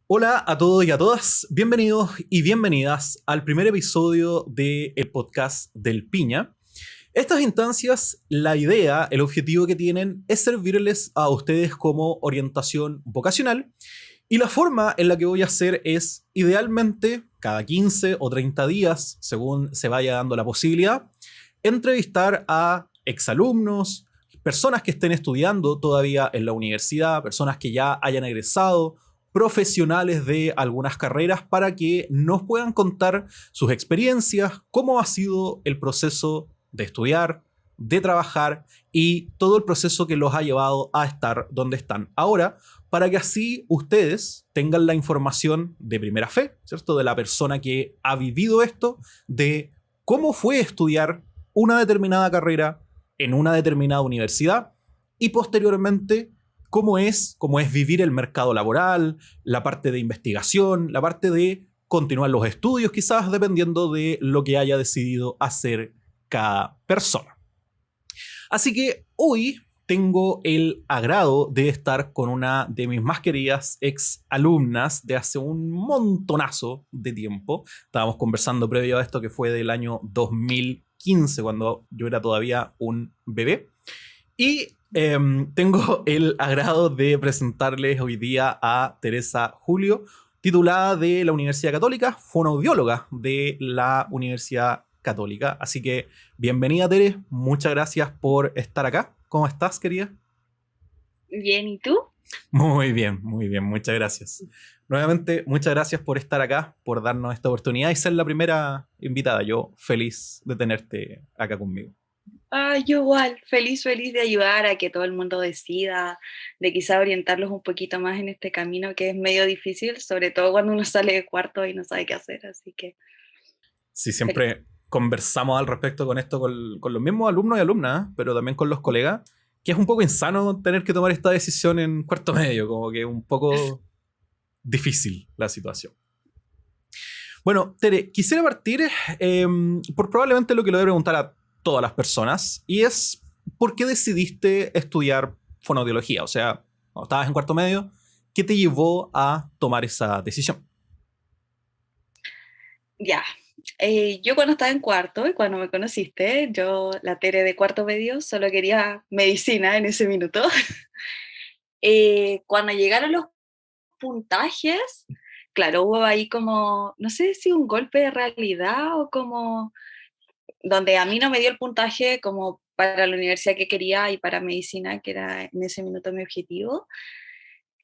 Hola a todos y a todas, bienvenidos y bienvenidas al primer episodio del podcast del Piña. Estas instancias, la idea, el objetivo que tienen es servirles a ustedes como orientación vocacional y la forma en la que voy a hacer es, idealmente, cada 15 o 30 días, según se vaya dando la posibilidad, entrevistar a exalumnos, personas que estén estudiando todavía en la universidad, personas que ya hayan egresado, profesionales de algunas carreras para que nos puedan contar sus experiencias, cómo ha sido el proceso de estudiar, de trabajar y todo el proceso que los ha llevado a estar donde están ahora, para que así ustedes tengan la información de primera fe, ¿cierto? De la persona que ha vivido esto, de cómo fue estudiar una determinada carrera en una determinada universidad y posteriormente cómo es vivir el mercado laboral, la parte de investigación, la parte de continuar los estudios, quizás dependiendo de lo que haya decidido hacer cada persona. Así que hoy tengo el agrado de estar con una de mis más queridas ex alumnas de hace un montonazo de tiempo. Estábamos conversando previo a esto que fue del año 2015, cuando yo era todavía un bebé. Y tengo el agrado de presentarles hoy día a Teresa Julio, titulada de la Universidad Católica, fonoaudióloga de la Universidad Católica. Así que bienvenida, Tere. Muchas gracias por estar acá. ¿Cómo estás, querida? Bien, ¿y tú? Muy bien, muchas gracias. Nuevamente, muchas gracias por estar acá, por darnos esta oportunidad y ser la primera invitada. Yo feliz de tenerte acá conmigo. Yo igual, feliz de ayudar a que todo el mundo decida, de quizá orientarlos un poquito más en este camino que es medio difícil, sobre todo cuando uno sale de cuarto y no sabe qué hacer, así que Sí, feliz. siempre conversamos al respecto con esto con los mismos alumnos y alumnas, ¿eh? Pero también con los colegas, que es un poco insano tener que tomar esta decisión en cuarto medio, como que es un poco difícil la situación. Bueno, Tere, quisiera partir eh, por probablemente lo que le voy a preguntar a todas las personas, y es, ¿por qué decidiste estudiar fonoaudiología? O sea, cuando estabas en cuarto medio, ¿qué te llevó a tomar esa decisión? Ya, yo cuando estaba en cuarto y cuando me conociste, yo, la Tere de cuarto medio, solo quería medicina en ese minuto. Cuando llegaron los puntajes, claro, hubo ahí como, no sé si un golpe de realidad o como donde a mí no me dio el puntaje como para la universidad que quería y para medicina, que era en ese minuto mi objetivo.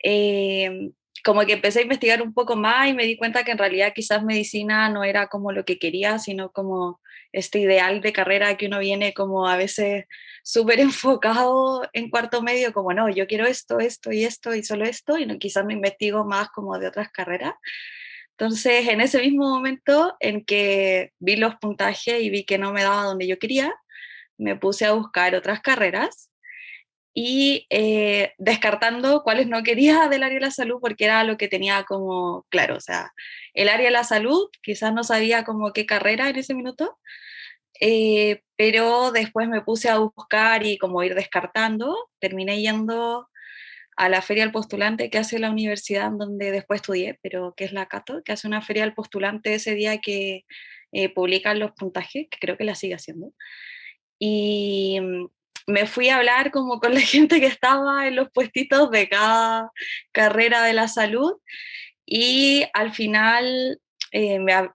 eh, Como que empecé a investigar un poco más y me di cuenta que en realidad quizás medicina no era como lo que quería, sino como este ideal de carrera que uno viene como a veces súper enfocado en cuarto medio, como no, yo quiero esto y solo esto, y no, quizás me investigo más como de otras carreras. Entonces, en ese mismo momento en que vi los puntajes y vi que no me daba donde yo quería, me puse a buscar otras carreras y descartando cuáles no quería del área de la salud porque era lo que tenía como claro, o sea, el área de la salud quizás no sabía como qué carrera en ese minuto, pero después me puse a buscar y como ir descartando, terminé yendo a la feria del postulante que hace la universidad en donde después estudié, pero que es la Cato, que hace una feria del postulante ese día que publican los puntajes, que creo que la sigue haciendo. Y me fui a hablar como con la gente que estaba en los puestitos de cada carrera de la salud y al final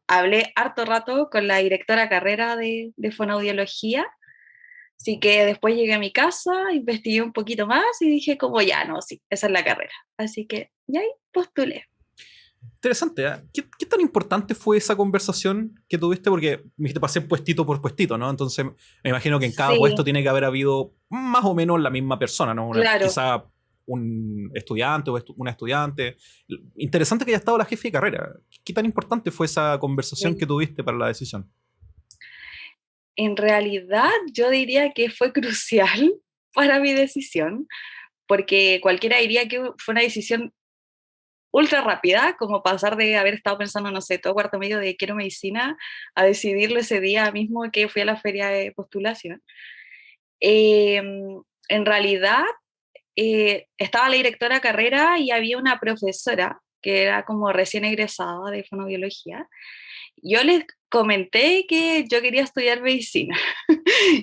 hablé harto rato con la directora de carrera de fonoaudiología. Así que después llegué a mi casa, investigué un poquito más y dije como ya, no, sí, esa es la carrera. Así que ya ahí postulé. Interesante, ¿eh? ¿Qué tan importante fue esa conversación que tuviste? Porque me dijiste pasé puestito por puestito, ¿no? Entonces me imagino que en cada puesto Sí, tiene que haber habido más o menos la misma persona, ¿no? claro. Quizá un estudiante o una estudiante. Interesante que haya estado la jefe de carrera. ¿Qué tan importante fue esa conversación que Sí. tuviste para la decisión? En realidad yo diría que fue crucial para mi decisión, porque cualquiera diría que fue una decisión ultra rápida, como pasar de haber estado pensando, no sé, todo cuarto medio de quiero medicina, a decidirlo ese día mismo que fui a la feria de postulación. Eh, en realidad, estaba la directora de carrera y había una profesora que era como recién egresada de fonoaudiología, yo les comenté que yo quería estudiar medicina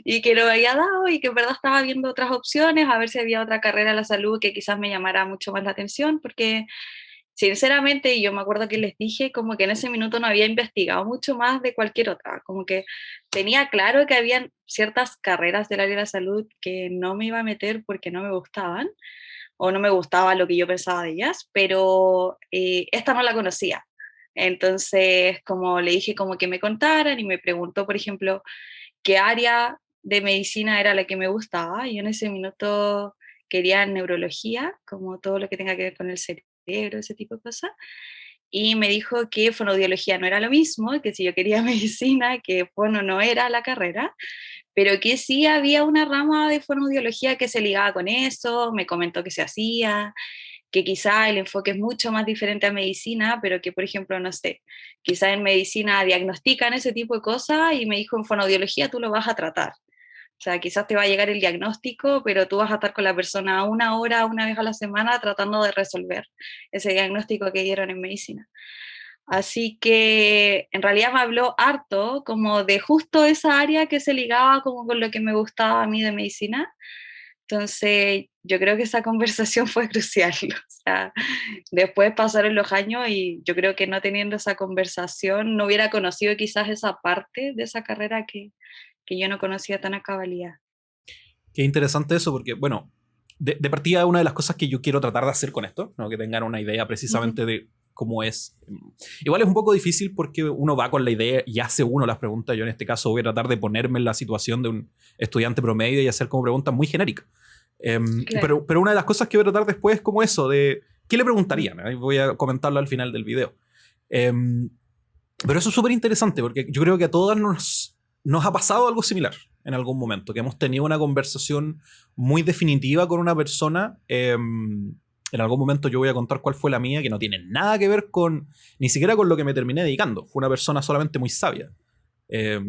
y que lo había dado y que en verdad estaba viendo otras opciones, a ver si había otra carrera de la salud que quizás me llamara mucho más la atención, porque sinceramente yo me acuerdo que les dije como que en ese minuto no había investigado mucho más de cualquier otra, como que tenía claro que habían ciertas carreras del área de la salud que no me iba a meter porque no me gustaban o no me gustaba lo que yo pensaba de ellas, pero esta no la conocía. Entonces, como le dije como que me contaran y me preguntó, por ejemplo, qué área de medicina era la que me gustaba. Y yo en ese minuto quería neurología, como todo lo que tenga que ver con el cerebro, ese tipo de cosas. Y me dijo que fonoaudiología no era lo mismo, que si yo quería medicina, que fono no era la carrera, pero que sí había una rama de fonoaudiología que se ligaba con eso, me comentó que se hacía, que quizá el enfoque es mucho más diferente a medicina, pero que, por ejemplo, no sé, quizá en medicina diagnostican ese tipo de cosas y me dijo en fonoaudiología tú lo vas a tratar. O sea, quizás te va a llegar el diagnóstico, pero tú vas a estar con la persona una hora, una vez a la semana, tratando de resolver ese diagnóstico que dieron en medicina. Así que en realidad me habló harto como de justo esa área que se ligaba como con lo que me gustaba a mí de medicina. Entonces yo creo que esa conversación fue crucial. O sea, después pasaron los años y yo creo que no teniendo esa conversación no hubiera conocido quizás esa parte de esa carrera que yo no conocía tan a cabalidad. Qué interesante eso, porque, bueno, de partida una de las cosas que yo quiero tratar de hacer con esto, ¿no? Que tengan una idea Ujú. precisamente de cómo es. Igual es un poco difícil porque uno va con la idea y hace uno las preguntas. Yo en este caso voy a tratar de ponerme en la situación de un estudiante promedio y hacer como preguntas muy genéricas. Claro. Pero una de las cosas que voy a tratar después es como eso, de qué le preguntarían. Ahí voy a comentarlo al final del video. Em, pero eso es súper interesante porque yo creo que a todas nos ha pasado algo similar en algún momento, que hemos tenido una conversación muy definitiva con una persona. En algún momento yo voy a contar cuál fue la mía, que no tiene nada que ver con, ni siquiera con lo que me terminé dedicando. Fue una persona solamente muy sabia. Eh,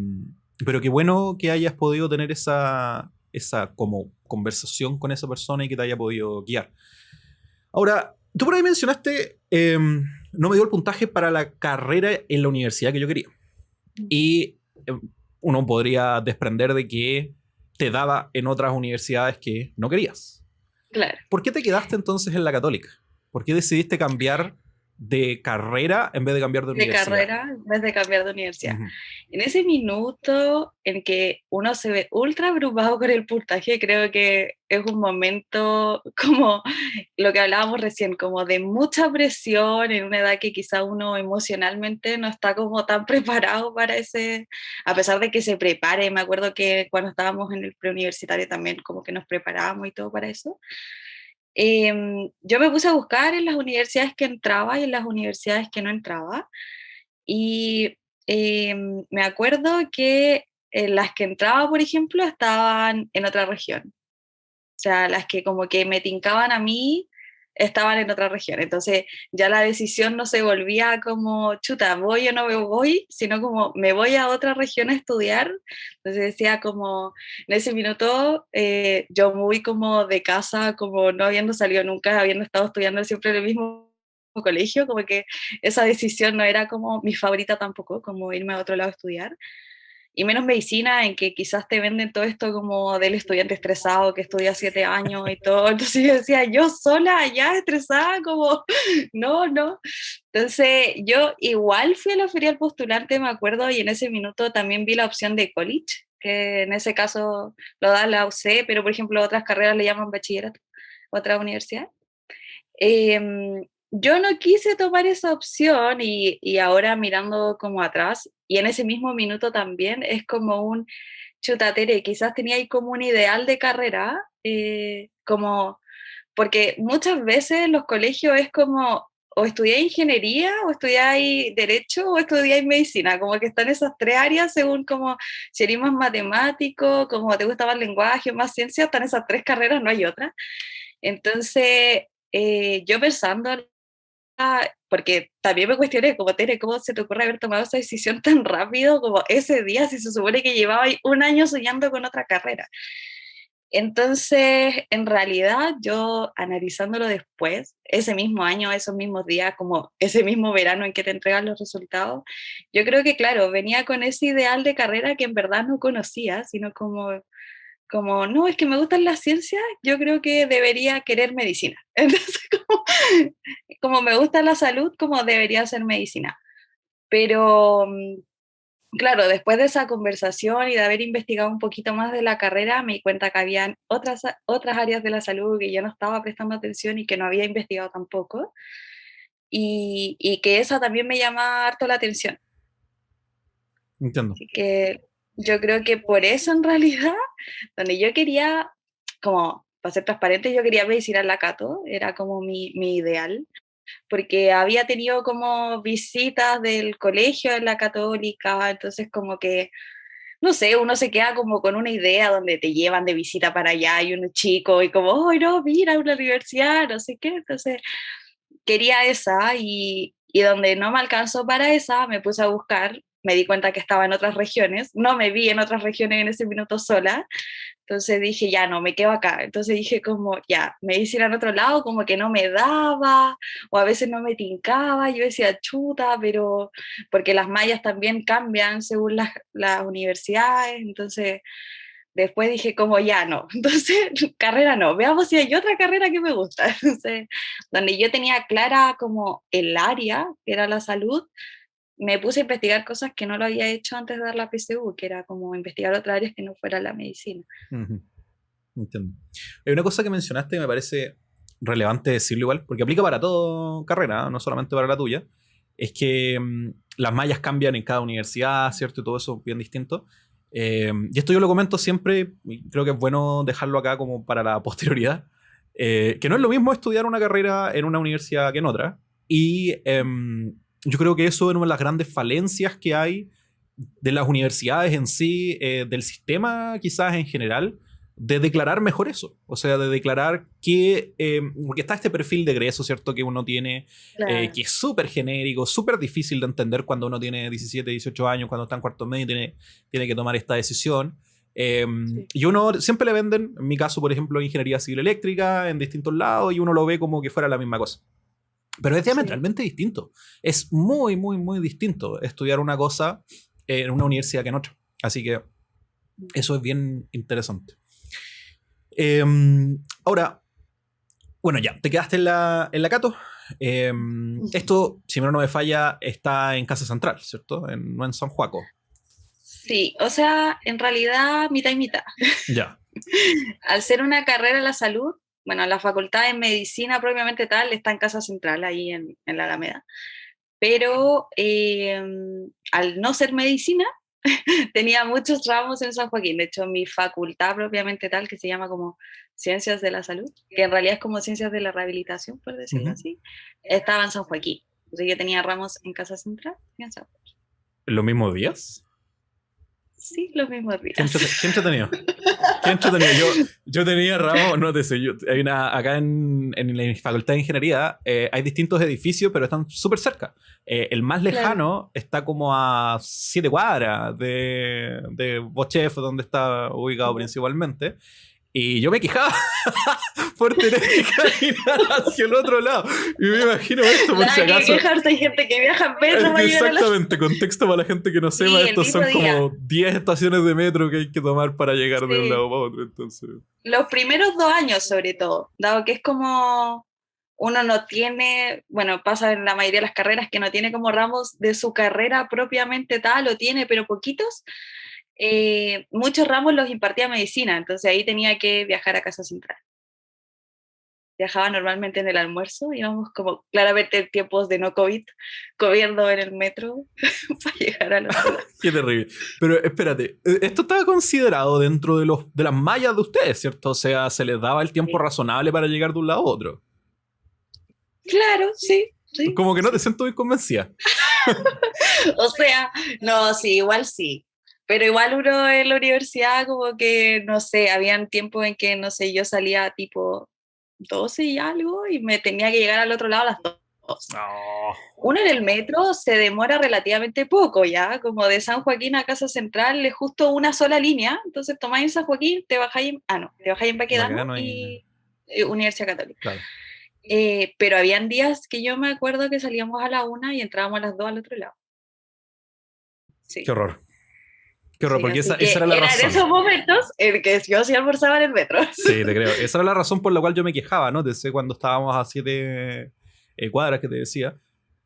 pero qué bueno que hayas podido tener esa como conversación con esa persona y que te haya podido guiar. Ahora, tú por ahí mencionaste, no me dio el puntaje para la carrera en la universidad que yo quería. Y uno podría desprender de que te daba en otras universidades que no querías. Claro. ¿Por qué te quedaste entonces en la católica? ¿Por qué decidiste cambiar de carrera en vez de cambiar de De universidad? carrera en vez de cambiar de universidad. Ujú. En ese minuto en que uno se ve ultra abrumado con el puntaje, creo que es un momento como lo que hablábamos recién, como de mucha presión en una edad que quizá uno emocionalmente no está como tan preparado para ese, a pesar de que se prepare. Me acuerdo que cuando estábamos en el preuniversitario también como que nos preparábamos y todo para eso. Yo me puse a buscar en las universidades que entraba y en las universidades que no entraba. Y me acuerdo que las que entraba, por ejemplo, estaban en otra región. O sea, las que como que me tincaban a mí estaban en otra región. Entonces ya la decisión no se volvía como, chuta, voy o no me voy, sino como me voy a otra región a estudiar. Entonces decía como, en ese minuto yo muy como de casa, como no habiendo salido nunca, habiendo estado estudiando siempre en el mismo colegio, como que esa decisión no era como mi favorita tampoco, como irme a otro lado a estudiar y menos medicina, en que quizás te venden todo esto como del estudiante estresado que estudia 7 años y todo. Entonces yo decía, yo sola allá estresada, como, no, no. Entonces yo igual fui a la feria del postulante, me acuerdo, y en ese minuto también vi la opción de college, que en ese caso lo da la UC, pero por ejemplo otras carreras le llaman bachillerato, otra universidad. Yo no quise tomar esa opción y ahora mirando como atrás, y en ese mismo minuto también es como un chutatere, quizás tenía ahí como un ideal de carrera, como, porque muchas veces los colegios es como, o estudiáis ingeniería, o estudiáis derecho, o estudiáis medicina, como que están esas tres áreas según como si eres más matemático, como te gusta más lenguaje, más ciencia, están esas tres carreras, no hay otra. Entonces, yo pensando, porque también me cuestioné, como Tere, ¿cómo se te ocurre haber tomado esa decisión tan rápido como ese día si se supone que llevaba ahí un año soñando con otra carrera? Entonces, en realidad, yo analizándolo después, ese mismo año, esos mismos días, como ese mismo verano en que te entregan los resultados, yo creo que, claro, venía con ese ideal de carrera que en verdad no conocía, sino como no, es que me gustan las ciencias, yo creo que debería querer medicina. Entonces, como me gusta la salud, como debería ser medicina. Pero claro, después de esa conversación y de haber investigado un poquito más de la carrera, me di cuenta que habían otras áreas de la salud que yo no estaba prestando atención y que no había investigado tampoco, y que esa también me llama harto la atención. Entiendo. Así que yo creo que por eso en realidad, donde yo quería, como para ser transparente, yo quería medicina en la Cato, era como mi ideal, porque había tenido como visitas del colegio en la Católica, entonces como que no sé, uno se queda como con una idea donde te llevan de visita para allá y uno chico y como, oh, no, mira, una universidad, no sé qué. Entonces quería esa y donde no me alcanzó para esa, me puse a buscar, me di cuenta que estaba en otras regiones, no me vi en otras regiones en ese minuto sola, entonces dije, ya no, me quedo acá. Entonces dije como, ya, me hice ir al otro lado, como que no me daba, o a veces no me tincaba, yo decía, chuta, pero porque las mallas también cambian según las universidades, entonces después dije como, ya no, entonces carrera no, veamos si hay otra carrera que me gusta. Entonces, donde yo tenía clara como el área, que era la salud, me puse a investigar cosas que no lo había hecho antes de dar la PSU, que era como investigar otras áreas que no fuera la medicina. Ujú. Entiendo. Hay una cosa que mencionaste que me parece relevante decirlo igual, porque aplica para toda carrera, no solamente para la tuya, es que las mallas cambian en cada universidad, ¿cierto? Y todo eso es bien distinto. Y esto yo lo comento siempre, y creo que es bueno dejarlo acá como para la posterioridad, que no es lo mismo estudiar una carrera en una universidad que en otra. Y yo creo que eso es una de las grandes falencias que hay de las universidades en sí, del sistema quizás en general, de declarar mejor eso. O sea, de declarar que, porque está este perfil de egreso, ¿cierto? Que uno tiene, Claro. que es súper genérico, súper difícil de entender cuando uno tiene 17, 18 años, cuando está en cuarto medio y tiene que tomar esta decisión. Sí, Y uno siempre le venden, en mi caso, por ejemplo, ingeniería civil eléctrica en distintos lados y uno lo ve como que fuera la misma cosa. Pero es sí. diametralmente distinto. Es muy, muy, muy distinto estudiar una cosa en una universidad que en otra. Así que eso es bien interesante. Eh, Ahora, bueno, ya, te quedaste en la Cato. Esto, si no me falla, está en Casa Central, ¿cierto? No en San Juaco. Sí, o sea, en realidad mitad y mitad. Ya. Al ser una carrera en la salud, bueno, la facultad de medicina propiamente tal está en Casa Central, ahí en la Alameda. Pero al no ser medicina, tenía muchos ramos en San Joaquín. De hecho, mi facultad propiamente tal, que se llama como Ciencias de la Salud, que en realidad es como Ciencias de la Rehabilitación, por decirlo Ujú. así, estaba en San Joaquín. Entonces yo tenía ramos en Casa Central y en San Joaquín. ¿Los mismos días? Sí, los mismos días. Qué entretenido. Qué entretenido. Yo tenía ramos, no te sé, hay acá en la Facultad de Ingeniería hay distintos edificios, pero están súper cerca. El más Claro. lejano está como a 7 cuadras de Bochef, donde está ubicado principalmente. Y yo me quejaba por tener que caminar hacia el otro lado. Y me imagino esto, por si Nada que acaso. quejarse, hay gente que viaja en metro para llegar a la... Exactamente, contexto para la gente que no sepa, Sí, el estos mismo son día. como 10 estaciones de metro que hay que tomar para llegar de un Sí. lado para otro. Entonces, Los primeros 2 años, sobre todo, dado que es como uno no tiene, bueno, pasa en la mayoría de las carreras que no tiene como ramos de su carrera propiamente tal, o tiene, pero poquitos, muchos ramos los impartía medicina, entonces ahí tenía que viajar a Casa Central. Viajaba normalmente en el almuerzo, íbamos como claramente en tiempos de no COVID, comiendo en el metro para llegar al otro lado. qué terrible. Pero espérate, esto estaba considerado dentro de las mallas de ustedes, ¿cierto? O sea, se les daba el tiempo Sí. razonable para llegar de un lado a otro. Claro, sí, sí, Como que no te sí. siento muy convencida. O sea, no, sí, igual sí. Pero igual uno en la universidad como que, no sé, habían tiempos en que, no sé, yo salía tipo 12 y algo y me tenía que llegar al otro lado a las 2. Oh, Uno en el metro se demora relativamente poco, ¿ya? Como de San Joaquín a Casa Central es justo una sola línea, entonces tomáis en San Joaquín, te bajáis te bajáis en Baquedano Baquedano y... y Universidad Católica. Claro. Pero habían días que yo me acuerdo que salíamos a la 1 y entrábamos a las 2 al otro lado. Qué Sí, horror. Qué horror, sí, porque así esa que era la era en razón. esos momentos en que yo sí almorzaba en el metro. Sí, te creo. Esa era la razón por la cual yo me quejaba, ¿no? Desde cuando estábamos a 7 cuadras que te decía.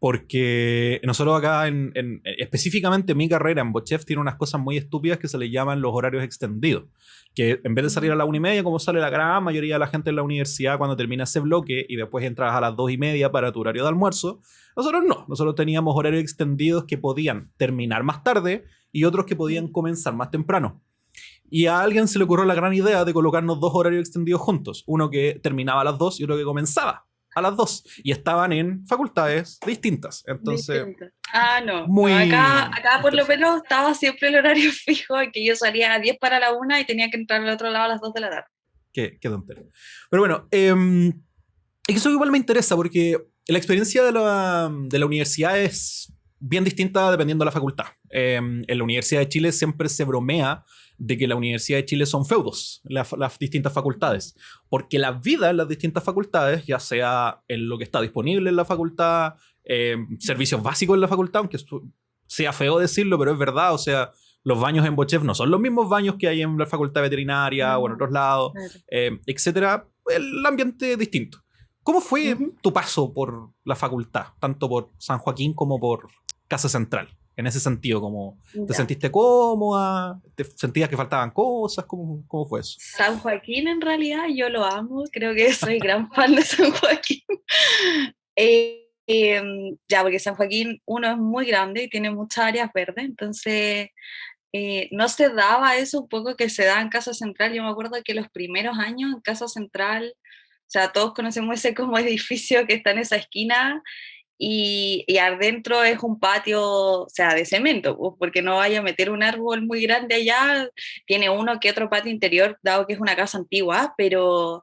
Porque nosotros acá, específicamente mi carrera en Bochef, tiene unas cosas muy estúpidas que se le llaman los horarios extendidos. Que en vez de salir a la 1:30, como sale la gran mayoría de la gente en la universidad cuando termina ese bloque y después entras a las 2:30 para tu horario de almuerzo, nosotros no. Nosotros teníamos horarios extendidos que podían terminar más tarde y otros que podían comenzar más temprano. Y a alguien se le ocurrió la gran idea de colocarnos dos horarios extendidos juntos. Uno que terminaba a las 2 y otro que comenzaba a las 2. Y estaban en facultades distintas. Entonces, Distinto. Ah, no, no, muy acá por lo interesante. menos estaba siempre el horario fijo, en que yo salía a 10 para la 1 y tenía que entrar al otro lado a las 2 de la tarde. Qué tontería. Pero bueno, es que eso igual me interesa porque la experiencia de la universidad es bien distinta dependiendo de la facultad. En la Universidad de Chile siempre se bromea de que la Universidad de Chile son feudos, las distintas facultades, porque la vida en las distintas facultades, ya sea en lo que está disponible en la facultad, servicios básicos en la facultad, aunque sea feo decirlo, pero es verdad, o sea, los baños en Bochef no son los mismos baños que hay en la facultad veterinaria o en No, otros lados, claro. etcétera. El ambiente es distinto. ¿Cómo fue Ujú. tu paso por la facultad, tanto por San Joaquín como por Casa Central? En ese sentido, como ¿te Ya. sentiste cómoda? ¿Te sentías que faltaban cosas? ¿Cómo fue eso? San Joaquín en realidad yo lo amo, creo que soy gran fan de San Joaquín. Ya, porque San Joaquín uno es muy grande y tiene muchas áreas verdes, entonces no se daba eso un poco que se da en Casa Central. Yo me acuerdo que los primeros años en Casa Central, o sea, todos conocemos ese como edificio que está en esa esquina y adentro es un patio, o sea, de cemento, pues, porque no vaya a meter un árbol muy grande allá. Tiene uno que otro patio interior, dado que es una casa antigua, pero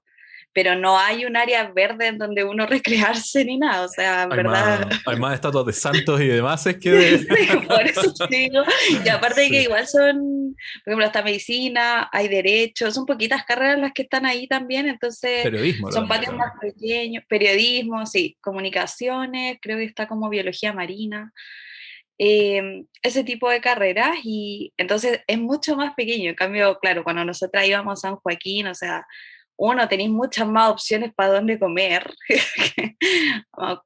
no hay un área verde en donde uno recrearse ni nada, o sea, en verdad. Hay más estatuas de santos y demás es que de... Sí, por eso te digo. Y aparte de que Sí. igual son, por ejemplo, hasta medicina, hay derecho, son poquitas carreras las que están ahí también, entonces Periodismo son también, patios creo, más ¿no? pequeños, periodismo, sí, comunicaciones, creo que está como biología marina, ese tipo de carreras, y entonces es mucho más pequeño. En cambio, claro, cuando nosotros íbamos a San Joaquín, o sea, uno, tenéis muchas más opciones para dónde comer. Me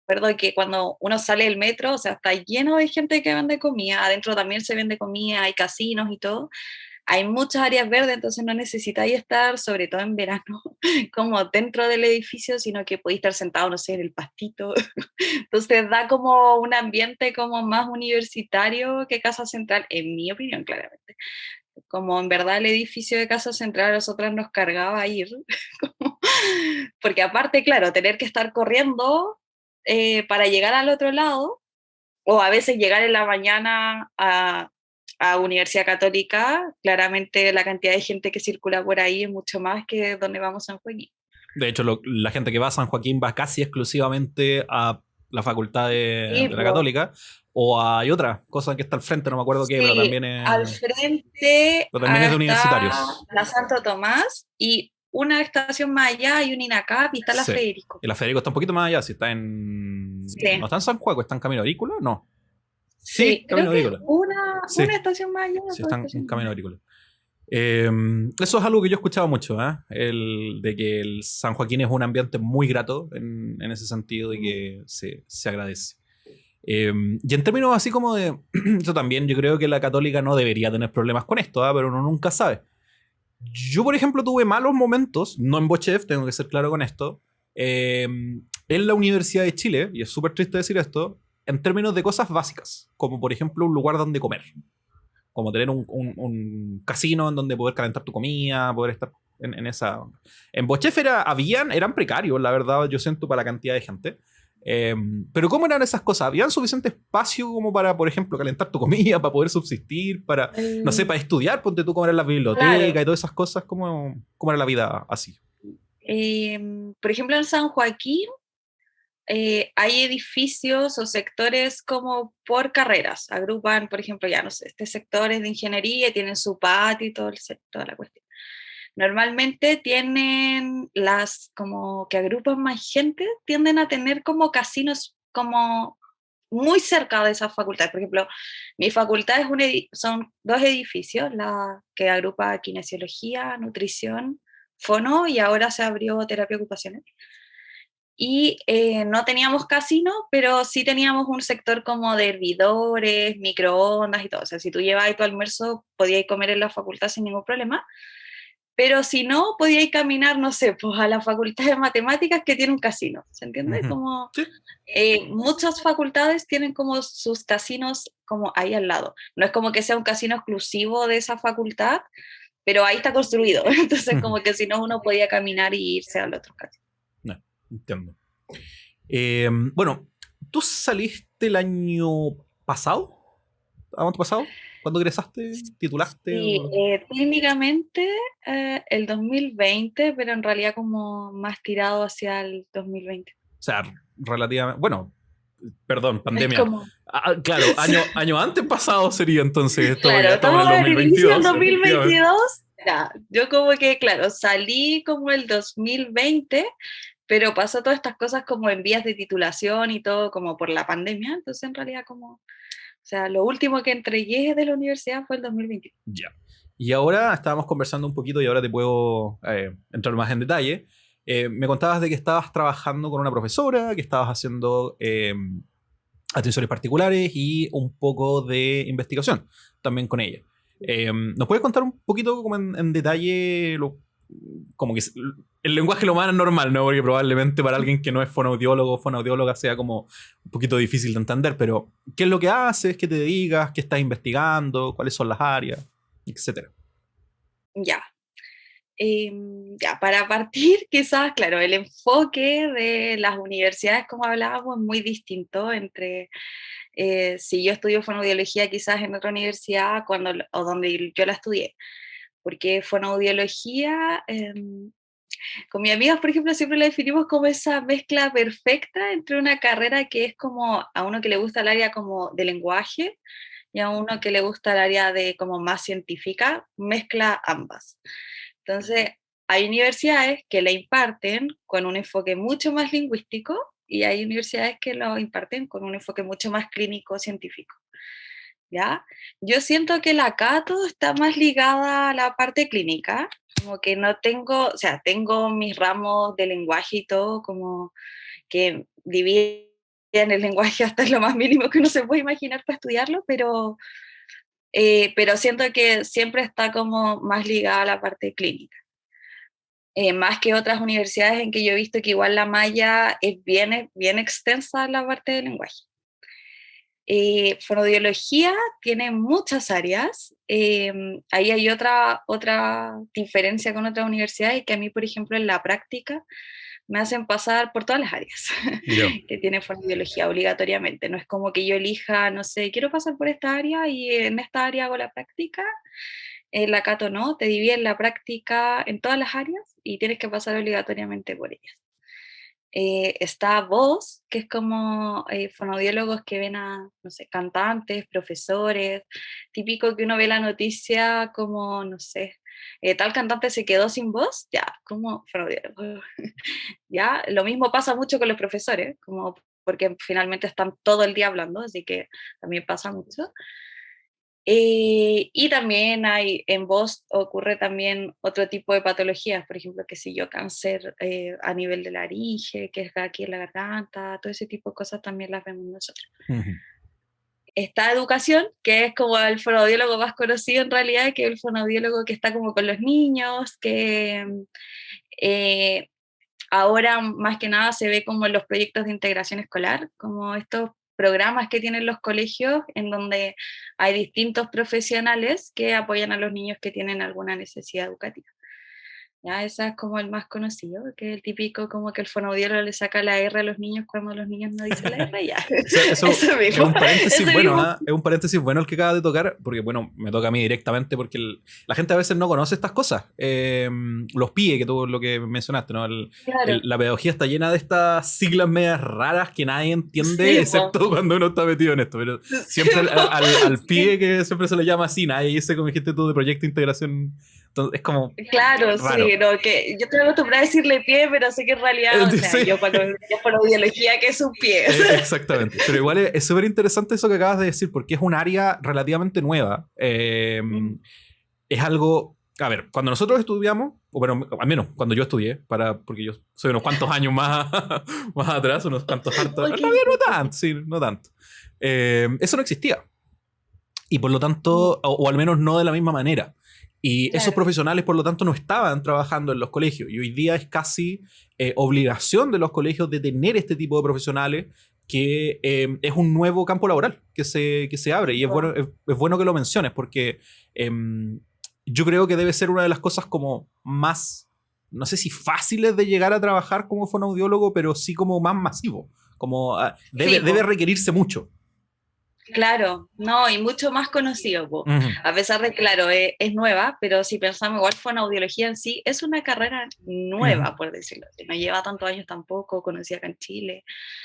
acuerdo que cuando uno sale del metro, o sea, está lleno de gente que vende comida, adentro también se vende comida, hay casinos y todo, hay muchas áreas verdes, entonces no necesitáis estar, sobre todo en verano, como dentro del edificio, sino que podéis estar sentado, no sé, en el pastito. Entonces da como un ambiente como más universitario que Casa Central, en mi opinión, claramente. Como en verdad el edificio de Casa Central a nosotras nos cargaba ir, porque aparte, claro, tener que estar corriendo para llegar al otro lado, o a veces llegar en la mañana a Universidad Católica, claramente la cantidad de gente que circula por ahí es mucho más que donde vamos a San Joaquín. De hecho, la gente que va a San Joaquín va casi exclusivamente a la facultad de la Tipo, Católica. O hay otra cosa que está al frente, no me acuerdo qué, sí, al frente pero también es de está universitarios. la Santo Tomás y una estación más allá hay un INACAP y está la Sí. Federico. Y la Federico está un poquito más allá, si está Sí, ¿No está en San Juan? ¿Está en Camino Agrícola? No. Sí, sí, creo Camino que es Agrícola. una Sí, estación más allá, sí, dos está en estaciones más Camino allá. Agrícola. Eso es algo que yo he escuchado mucho, ¿eh? El de que el San Joaquín es un ambiente muy grato en ese sentido y Mm. que se agradece. Y en términos así como de... Yo también, yo creo que la católica no debería tener problemas con esto, ¿ah? Pero uno nunca sabe. Yo, por ejemplo, tuve malos momentos, no en Bochef, tengo que ser claro con esto, en la Universidad de Chile, y es súper triste decir esto, en términos de cosas básicas, como por ejemplo un lugar donde comer, como tener un casino en donde poder calentar tu comida, poder estar en esa... En Bochef eran precarios, la verdad, yo siento, para la cantidad de gente. Eh, pero ¿cómo eran esas cosas? ¿Habían suficiente espacio como para, por ejemplo, calentar tu comida, para poder subsistir, para, no sé, para estudiar? Ponte tú cómo era la biblioteca Claro. y todas esas cosas. ¿Cómo era la vida así? Por ejemplo, en San Joaquín hay edificios o sectores como por carreras. Agrupan, por ejemplo, ya no sé, este sector es de ingeniería, tienen su patio y todo toda la cuestión. Normalmente tienen las como que agrupan más gente, tienden a tener como casinos como muy cerca de esas facultades. Por ejemplo, mi facultad son dos edificios, la que agrupa kinesiología, nutrición, fono y ahora se abrió terapia ocupacional. Y no teníamos casino, pero sí teníamos un sector como de hervidores, microondas y todo. O sea, si tú llevabas tu almuerzo, podías comer en la facultad sin ningún problema. Pero si no, podíais caminar, no sé, pues a la facultad de matemáticas que tiene un casino, ¿se entiende? Ujú. Como Sí. muchas facultades tienen como sus casinos como ahí al lado. No es como que sea un casino exclusivo de esa facultad, pero ahí está construido. Entonces, Ujú. como que si no, uno podía caminar y irse al otro casino. No, entiendo. Bueno, ¿tú saliste el año pasado? ¿Año pasado? ¿Cuándo egresaste? ¿Titulaste? Sí, O técnicamente el 2020, pero en realidad como más tirado hacia el 2020. sea, relativamente. Bueno, perdón, Es pandemia. como, Claro, año antes pasado sería entonces. claro, Ya estamos en estamos el al inicio del 2022, efectivamente. 2022. Ya, yo como que, claro, salí como el 2020, pero pasó todas estas cosas como en vías de titulación y todo como por la pandemia, entonces en realidad como, o sea, lo último que entregué de la universidad fue el 2020. Ya. Y ahora estábamos conversando un poquito y ahora te puedo entrar más en detalle. Me contabas de que estabas trabajando con una profesora, que estabas haciendo atenciones particulares y un poco de investigación también con ella. ¿Nos puedes contar un poquito como en detalle como que el lenguaje lo más normal, ¿no? Porque probablemente para alguien que no es fonoaudiólogo o fonoaudióloga sea como un poquito difícil de entender, pero ¿qué es lo que haces? ¿Qué te dedicas? ¿Qué estás investigando? ¿Cuáles son las áreas? Etcétera. Ya. Ya, para partir, quizás, claro, el enfoque de las universidades, como hablábamos, es muy distinto entre si yo estudio fonoaudiología quizás en otra universidad o donde yo la estudié. Porque fonoaudiología, con mis amigas, por ejemplo, siempre la definimos como esa mezcla perfecta entre una carrera que es como a uno que le gusta el área como de lenguaje y a uno que le gusta el área de como más científica, mezcla ambas. Entonces, hay universidades que la imparten con un enfoque mucho más lingüístico y hay universidades que lo imparten con un enfoque mucho más clínico, científico. ¿Ya? Yo siento que la Cato está más ligada a la parte clínica, como que no tengo, o sea, tengo mis ramos de lenguaje y todo, como que dividen el lenguaje hasta lo más mínimo que uno se puede imaginar para estudiarlo, pero siento que siempre está como más ligada a la parte clínica. Más que otras universidades en que yo he visto que igual la malla es bien extensa en la parte del lenguaje. Fonoaudiología tiene muchas áreas. Ahí hay otra diferencia con otras universidades que a mí, por ejemplo, en la práctica me hacen pasar por todas las áreas Yo. que tiene fonoaudiología obligatoriamente. No es como que yo elija, no sé, quiero pasar por esta área y en esta área hago la práctica. En la Cato no, te dividen la práctica en todas las áreas y tienes que pasar obligatoriamente por ellas. Está voz, que es como fonoaudiólogos que ven a, no sé, cantantes, profesores, típico que uno ve la noticia como, no sé, tal cantante se quedó sin voz, ya, como fonoaudiólogo. Ya, lo mismo pasa mucho con los profesores, como porque finalmente están todo el día hablando, así que también pasa mucho. Y también hay, en voz ocurre también otro tipo de patologías, por ejemplo, que si yo cáncer a nivel de laringe, que es aquí en la garganta, todo ese tipo de cosas también las vemos nosotros. Ujú. Está educación, que es como el fonoaudiólogo más conocido en realidad, que es el fonoaudiólogo que está como con los niños, que eh, ahora más que nada se ve como en los proyectos de integración escolar, como estos programas que tienen los colegios en donde hay distintos profesionales que apoyan a los niños que tienen alguna necesidad educativa. Ya, ese es como el más conocido, que es el típico como que el fonoaudiólogo le saca la R a los niños cuando los niños no dicen la R, ya. Eso Ese es mismo, un paréntesis ese bueno, mismo. ¿ah? Es un paréntesis bueno el que acabas de tocar, porque bueno, me toca a mí directamente, porque la gente a veces no conoce estas cosas. Los PIE, que tú lo que mencionaste, ¿no? Claro, La pedagogía está llena de estas siglas medias raras que nadie entiende, sí, po. excepto cuando uno está metido en esto. Pero Sí, siempre po. al Sí. PIE, que siempre se le llama así, nadie dice, como dijiste tú, de proyecto de integración. Entonces, es como Claro, sí, raro. no, que yo estoy acostumbrada a decirle pie, pero sé que en realidad, o sea, Sí. yo por biología que es un pie. Exactamente. Pero igual es súper interesante eso que acabas de decir, porque es un área relativamente nueva. Es algo. A ver, cuando nosotros estudiamos, o bueno, al menos cuando yo estudié, porque yo soy unos cuantos años más, más atrás, unos cuantos hartos. En realidad no Poquito. tanto, sí, no tanto. Eso no existía. Y por lo Mm, tanto, o al menos no de la misma manera. Y esos claro, profesionales, por lo tanto, no estaban trabajando en los colegios. Y hoy día es casi obligación de los colegios de tener este tipo de profesionales, que es un nuevo campo laboral que se abre. sí, Y po. es bueno que lo menciones, porque yo creo que debe ser una de las cosas como más, no sé si fáciles de llegar a trabajar como fonoaudiólogo, pero sí como más masivo. Como Sí, debe po. requerirse mucho. Claro, no, y mucho más conocido, po. Ujú, A pesar de, claro, es nueva, pero si pensamos igual, fonoaudiología en sí es una carrera ujú. nueva, por decirlo así. No lleva tantos años tampoco, conocida acá en Chile.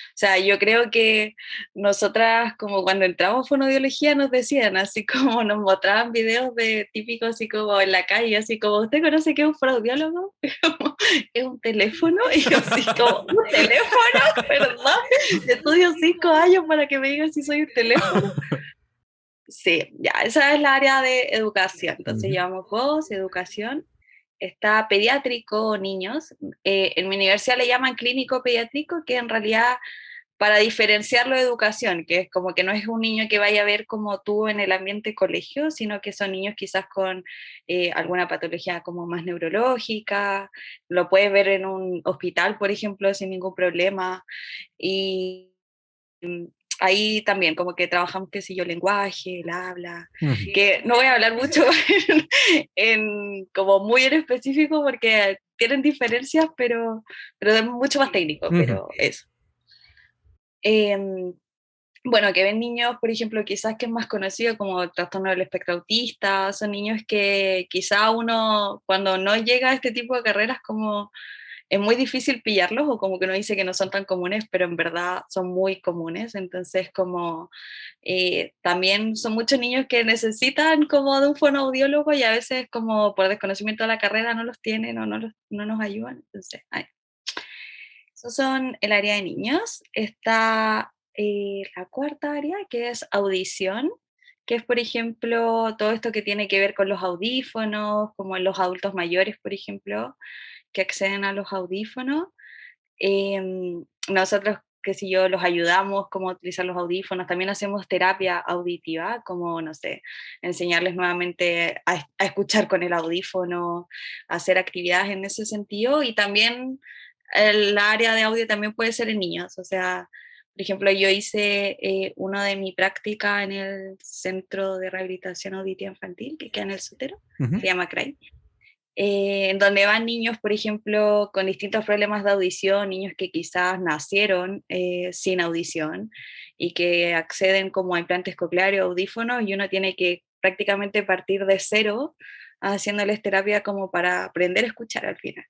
O sea, yo creo que nosotras, como cuando entramos a fonoaudiología, nos decían, así como nos mostraban videos de típicos, así como en la calle, así como, ¿usted conoce qué es un fonoaudiólogo? Como, ¿es un teléfono? Y yo así como, ¿un teléfono? ¿Perdón? Estudio 5 años para que me digan si soy un teléfono. Sí, ya, esa es la área de educación. Entonces Ujú. llevamos voz, educación. Está pediátrico, niños. En mi universidad le llaman clínico pediátrico, que en realidad para diferenciarlo de educación, que es como que no es un niño que vaya a ver como tú en el ambiente colegio, sino que son niños quizás con alguna patología como más neurológica, lo puedes ver en un hospital, por ejemplo, sin ningún problema. Y ahí también como que trabajamos, qué sé yo, lenguaje, el habla, Ujú. que no voy a hablar mucho como muy en específico porque tienen diferencias, pero es mucho más técnico, Ujú. pero eso. Em, bueno, que ven niños, por ejemplo, quizás que es más conocido como trastorno del espectro autista, son niños que quizá uno cuando no llega a este tipo de carreras como es muy difícil pillarlos o como que uno dice que no son tan comunes, pero en verdad son muy comunes, entonces como también son muchos niños que necesitan como de un fonoaudiólogo y a veces como por desconocimiento de la carrera no los tienen o no nos ayudan, entonces, ay, esos son el área de niños. Está la cuarta área, que es audición, que es, por ejemplo, todo esto que tiene que ver con los audífonos, como en los adultos mayores, por ejemplo, que acceden a los audífonos. Nosotros, que si yo los ayudamos cómo utilizar los audífonos, también hacemos terapia auditiva, como, no sé, enseñarles nuevamente a escuchar con el audífono, hacer actividades en ese sentido y también el área de audio también puede ser en niños, o sea, por ejemplo, yo hice uno de mi práctica en el Centro de Rehabilitación Auditiva Infantil, que queda en el Sotero, Ujú. se llama CRAI, en donde van niños, por ejemplo, con distintos problemas de audición, niños que quizás nacieron sin audición y que acceden como a implantes cocleares o audífonos y uno tiene que prácticamente partir de cero haciéndoles terapia como para aprender a escuchar al final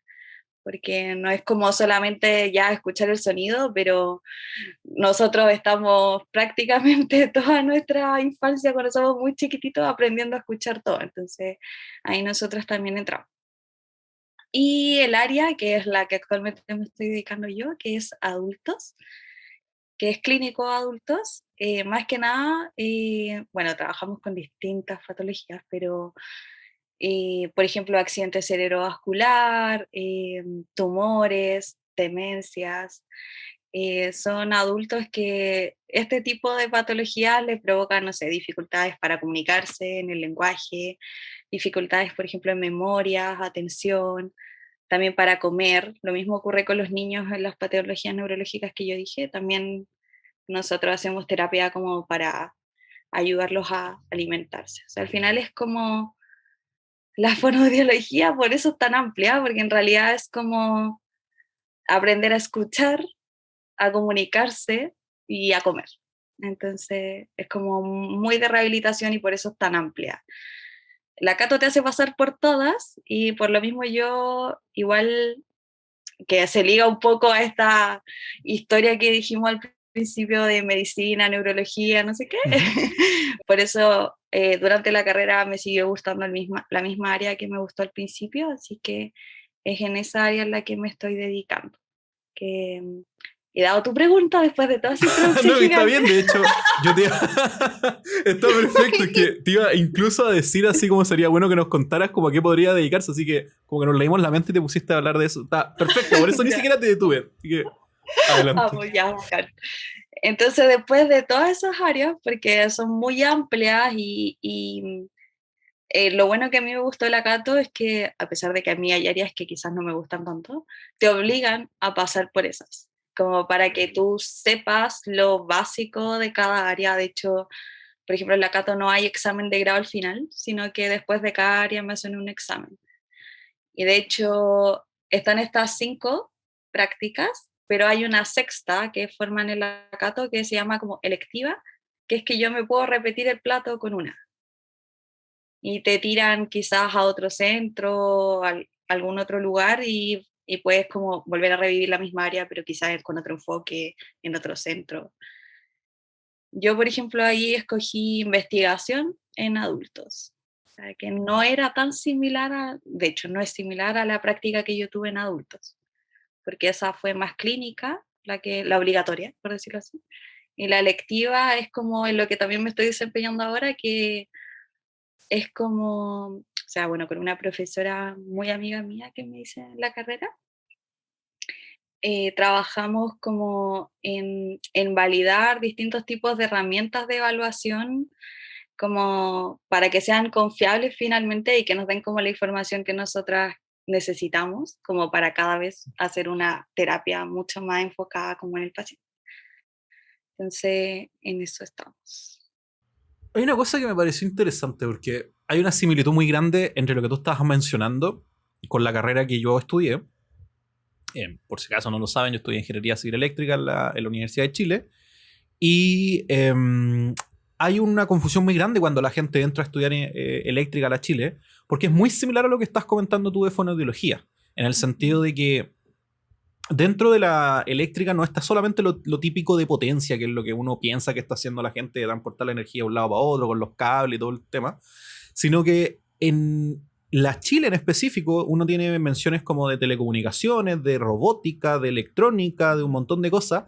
porque no es como solamente ya escuchar el sonido, pero nosotros estamos prácticamente toda nuestra infancia, cuando somos muy chiquititos, aprendiendo a escuchar todo. Entonces, ahí nosotros también entramos. Y el área, que es la que actualmente me estoy dedicando yo, que es adultos, que es clínico adultos, más que nada, bueno, trabajamos con distintas patologías, pero por ejemplo, accidente cerebrovascular, tumores, demencias. Son adultos que este tipo de patologías les provocan, no sé, dificultades para comunicarse en el lenguaje, dificultades, por ejemplo, en memoria, atención, también para comer. Lo mismo ocurre con los niños en las patologías neurológicas que yo dije. También nosotros hacemos terapia como para ayudarlos a alimentarse. O sea, al final es como la fonoaudiología por eso es tan amplia, porque en realidad es como aprender a escuchar, a comunicarse y a comer. Entonces es como muy de rehabilitación y por eso es tan amplia. La Cato te hace pasar por todas y por lo mismo yo igual que se liga un poco a esta historia que dijimos al principio de medicina, neurología, no sé qué. Ujú. Por eso durante la carrera me siguió gustando la misma área que me gustó al principio, así que es en esa área en la que me estoy dedicando. Que, y dado tu pregunta, después de toda esa introducción No, y está gigante, bien, de hecho, yo te iba... Está perfecto, es que te iba incluso a decir así como sería bueno que nos contaras como a qué podría dedicarse, así que como que nos leímos la mente y te pusiste a hablar de eso. Está perfecto, por eso ni ya, siquiera te detuve, así que adelante. pues ya, bacán. Entonces, después de todas esas áreas, porque son muy amplias lo bueno que a mí me gustó de la Cato es que, a pesar de que a mí hay áreas que quizás no me gustan tanto, te obligan a pasar por esas, como para que tú sepas lo básico de cada área. De hecho, por ejemplo, en la Cato no hay examen de grado al final, sino que después de cada área me hacen un examen. Y de hecho, están estas 5 prácticas, pero hay una sexta que forman el la Cato que se llama como electiva, que es que yo me puedo repetir el plato con una y te tiran quizás a otro centro, a algún otro lugar y puedes como volver a revivir la misma área, pero quizás con otro enfoque en otro centro. Yo, por ejemplo, ahí escogí investigación en adultos, o sea, que no era tan similar de hecho, no es similar a la práctica que yo tuve en adultos, porque esa fue más clínica, la obligatoria, por decirlo así. Y la electiva es como en lo que también me estoy desempeñando ahora, que es como, o sea, bueno, con una profesora muy amiga mía que me dice en la carrera, trabajamos como en validar distintos tipos de herramientas de evaluación como para que sean confiables finalmente y que nos den como la información que nosotras necesitamos como para cada vez hacer una terapia mucho más enfocada como en el paciente. Entonces, en eso estamos. Hay una cosa que me pareció interesante porque hay una similitud muy grande entre lo que tú estabas mencionando con la carrera que yo estudié. Por si acaso no lo saben, yo estudié Ingeniería Civil Eléctrica en la Universidad de Chile. Y hay una confusión muy grande cuando la gente entra a estudiar eléctrica a la Chile, porque es muy similar a lo que estás comentando tú de fonoaudiología, en el sentido de que dentro de la eléctrica no está solamente lo típico de potencia, que es lo que uno piensa que está haciendo la gente de transportar la energía de un lado para otro, con los cables y todo el tema, sino que en la Chile en específico uno tiene menciones como de telecomunicaciones, de robótica, de electrónica, de un montón de cosas.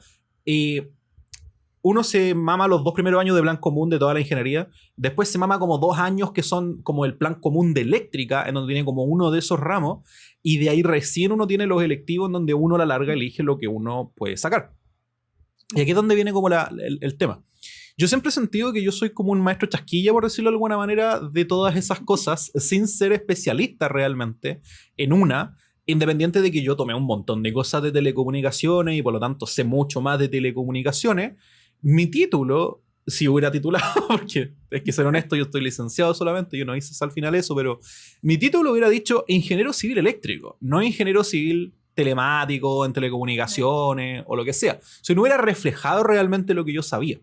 Uno se mama los 2 primeros años de plan común de toda la ingeniería, después se mama como 2 años que son como el plan común de eléctrica, en donde tiene como uno de esos ramos, y de ahí recién uno tiene los electivos en donde uno a la larga elige lo que uno puede sacar. Y aquí es donde viene como el tema. Yo siempre he sentido que yo soy como un maestro chasquilla, por decirlo de alguna manera, de todas esas cosas, sin ser especialista realmente en una, independiente de que yo tomé un montón de cosas de telecomunicaciones y por lo tanto sé mucho más de telecomunicaciones. Mi título, si hubiera titulado, porque es que ser honesto, yo estoy licenciado solamente, yo no hice al final eso, pero mi título hubiera dicho ingeniero civil eléctrico, no ingeniero civil telemático, en telecomunicaciones o lo que sea. Si no hubiera reflejado realmente lo que yo sabía.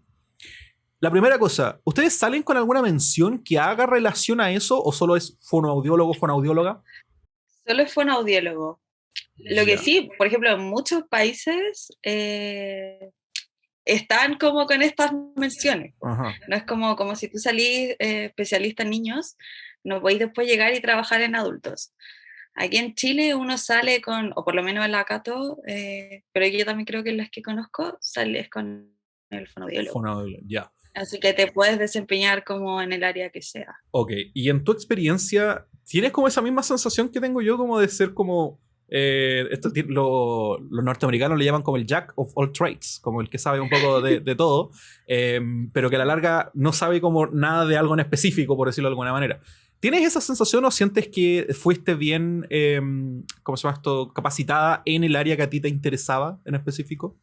La primera cosa, ¿ustedes salen con alguna mención que haga relación a eso o solo es fonoaudiólogo, fonoaudióloga? Solo es fonoaudiólogo. Lo que Ya. sí, por ejemplo, en muchos países están como con estas menciones. Ajá. No es como si tú salís especialista en niños, no podéis después llegar y trabajar en adultos. Aquí en Chile uno sale con, o por lo menos en la Cato, pero yo también creo que en las que conozco, sales con el fonoaudiólogo. Fonoaudiólogo, ya. Así que te puedes desempeñar como en el área que sea. Ok, y en tu experiencia, ¿tienes como esa misma sensación que tengo yo como de ser como... los norteamericanos le llaman como el jack of all trades, como el que sabe un poco de todo, pero que a la larga no sabe como nada de algo en específico, por decirlo de alguna manera. ¿Tienes esa sensación o sientes que fuiste bien, ¿cómo se llama esto?, capacitada en el área que a ti te interesaba en específico?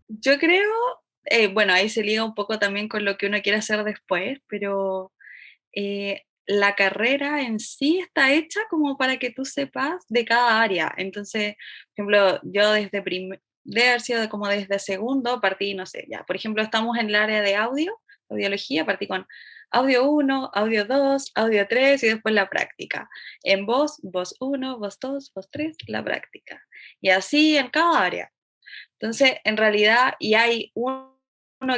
Yo creo, bueno, ahí se liga un poco también con lo que uno quiere hacer después, pero la carrera en sí está hecha como para que tú sepas de cada área. Entonces, por ejemplo, yo de haber sido como desde segundo, partí, no sé, ya, por ejemplo, estamos en el área de audiología, partí con audio 1, audio 2, audio 3 y después la práctica. En voz 1, voz 2, voz 3, la práctica. Y así en cada área. Entonces, en realidad, y hay uno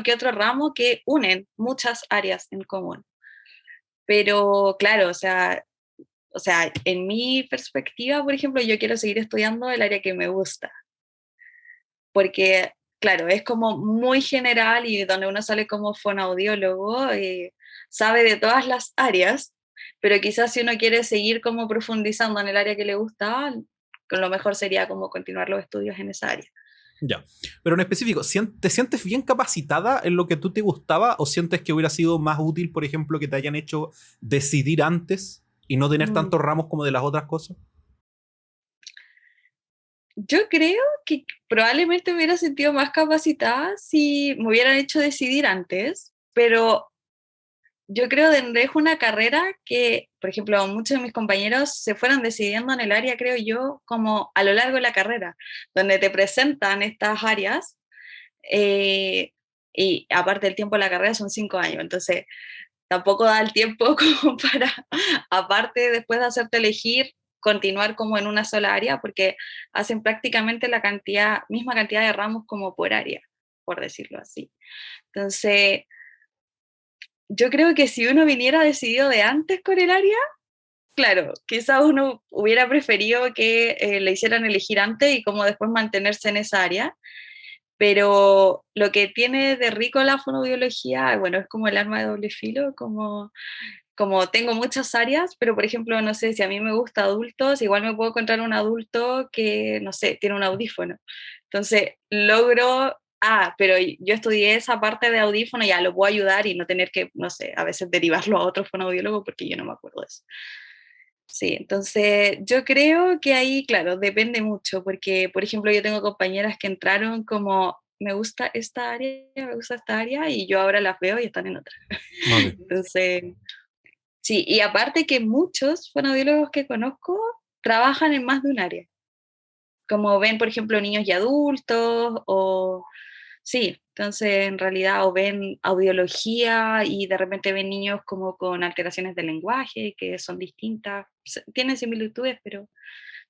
que otro ramo que unen muchas áreas en común. Pero claro, o sea, en mi perspectiva, por ejemplo, yo quiero seguir estudiando el área que me gusta, porque, claro, es como muy general y donde uno sale como fonoaudiólogo, sabe de todas las áreas, pero quizás si uno quiere seguir como profundizando en el área que le gusta, lo mejor sería como continuar los estudios en esa área. Ya. Pero en específico, ¿te sientes bien capacitada en lo que tú te gustaba o sientes que hubiera sido más útil, por ejemplo, que te hayan hecho decidir antes y no tener Mm. tantos ramos como de las otras cosas? Yo creo que probablemente me hubiera sentido más capacitada si me hubieran hecho decidir antes, pero yo creo que es una carrera que, por ejemplo, muchos de mis compañeros se fueron decidiendo en el área, creo yo, como a lo largo de la carrera, donde te presentan estas áreas eh, y aparte el tiempo de la carrera son 5 años, entonces tampoco da el tiempo como para, aparte después de hacerte elegir, continuar como en una sola área, porque hacen prácticamente misma cantidad de ramos como por área, por decirlo así. Entonces, yo creo que si uno viniera decidido de antes con el área, claro, quizás uno hubiera preferido que le hicieran elegir antes y como después mantenerse en esa área, pero lo que tiene de rico la fonoaudiología, bueno, es como el arma de doble filo, como tengo muchas áreas, pero por ejemplo, no sé, si a mí me gusta adultos, igual me puedo encontrar un adulto que, no sé, tiene un audífono. Entonces, pero yo estudié esa parte de audífono, ya lo puedo ayudar y no tener que, no sé, a veces derivarlo a otro fonoaudiólogo porque yo no me acuerdo de eso. Sí, entonces yo creo que ahí, claro, depende mucho, porque, por ejemplo, yo tengo compañeras que entraron como, me gusta esta área, me gusta esta área, y yo ahora las veo y están en otra. Ok. Entonces, sí, y aparte que muchos fonoaudiólogos que conozco trabajan en más de un área, como ven, por ejemplo, niños y adultos, o sí, entonces en realidad o ven audiología y de repente ven niños como con alteraciones del lenguaje, que son distintas, tienen similitudes, pero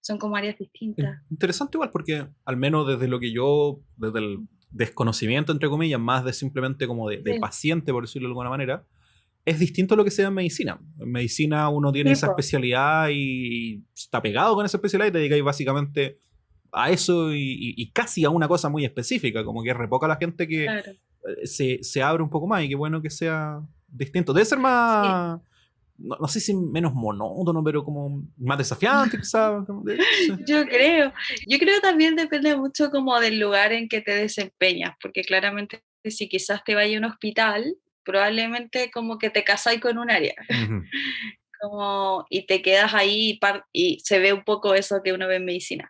son como áreas distintas. Interesante igual porque al menos desde lo que yo, desde el desconocimiento entre comillas, más de simplemente como de Sí, paciente, por decirlo de alguna manera, es distinto a lo que sea en medicina. En medicina uno tiene sí, esa po, especialidad y está pegado con esa especialidad y te dedicáis básicamente a eso y casi a una cosa muy específica, como que es re poca la gente que claro. se abre un poco más y qué bueno que sea distinto. Debe ser Sí. más, no sé si menos monótono, pero como más desafiante quizás. Sí. Yo creo también depende mucho como del lugar en que te desempeñas, porque claramente si quizás te vayas a un hospital, probablemente como que te casáis con un área, Ujú. y te quedas ahí y se ve un poco eso que uno ve en medicina.